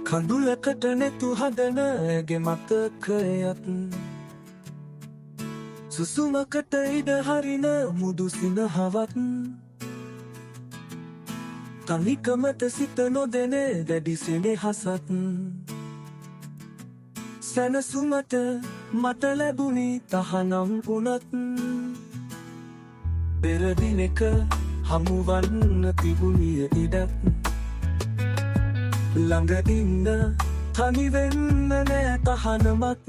කඳුලකට නෙතු හදන ඇගේ මතකයත් සුසුමකට ඉඩ හරින මුදු සිනහවත් තනිකමට සිත නොදෙන දැඩි සෙනෙහසත් සැනසුමට මට ලැබුණි තහනම් වුණත් පෙර දිනක හමුවන්න තිබුණිය ඉඩත් ළඟ ඉන්න තනි වෙන්න නෑ තහනමත්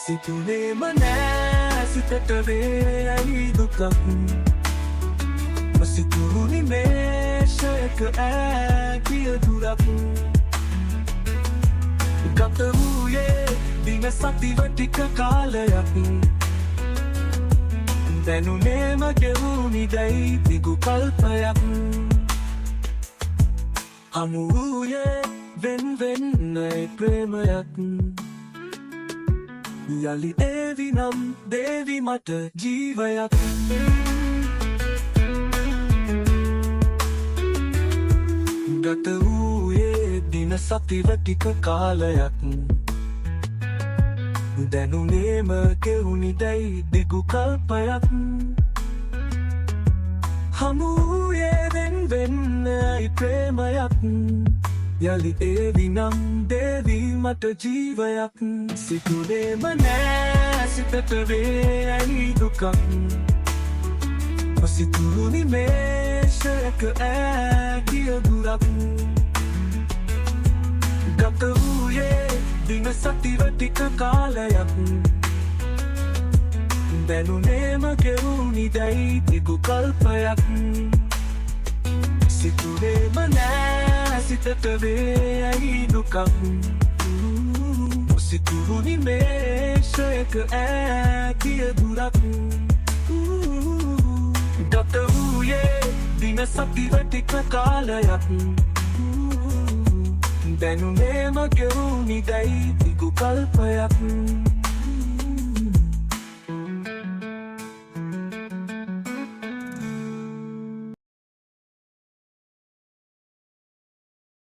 සිතුනේම නෑ සිතට වේයි දුකක් මසිතුරු නිමේෂයක ඈගිය දුරක් ගත වූයේ දින සතිව ටික කාලයක් දැනුනේම ගෙවුණි දැයි දිගු කල්පයක් හමු වූයේ වෙන් වෙන්නයි ප්‍රේමයක් යලි ඒවි නම් දේවි මට ජීවයක් ගත වූයේ දින සතිව ටික කාලයක් දැනුනේම ගෙවුණි දැයි දිගු කල්පයක් හමු වූයේ වෙන් වෙන්නයි ප්‍රේමයක් යලි ඒවි නම් දේවි මට ජීවයක් සිතුනේම නෑ සිතට වේයි දුකක් සිතුරු නිමේෂයක ඈගිය දුරක් ගත වූයේ දින සතිව ටික කාලයක් දැනුනේම ගෙවුණි දැයි දිගු කල්පයක් සිතුනේම නෑ සිතට වේයි දුකක් සිතුරු නිමේෂයක ඈගිය දුරක් ගත වූයේ දින සතිව ටික කාලයක් දැනුනේම ගෙවුණි දැයි දිගු කල්පයක්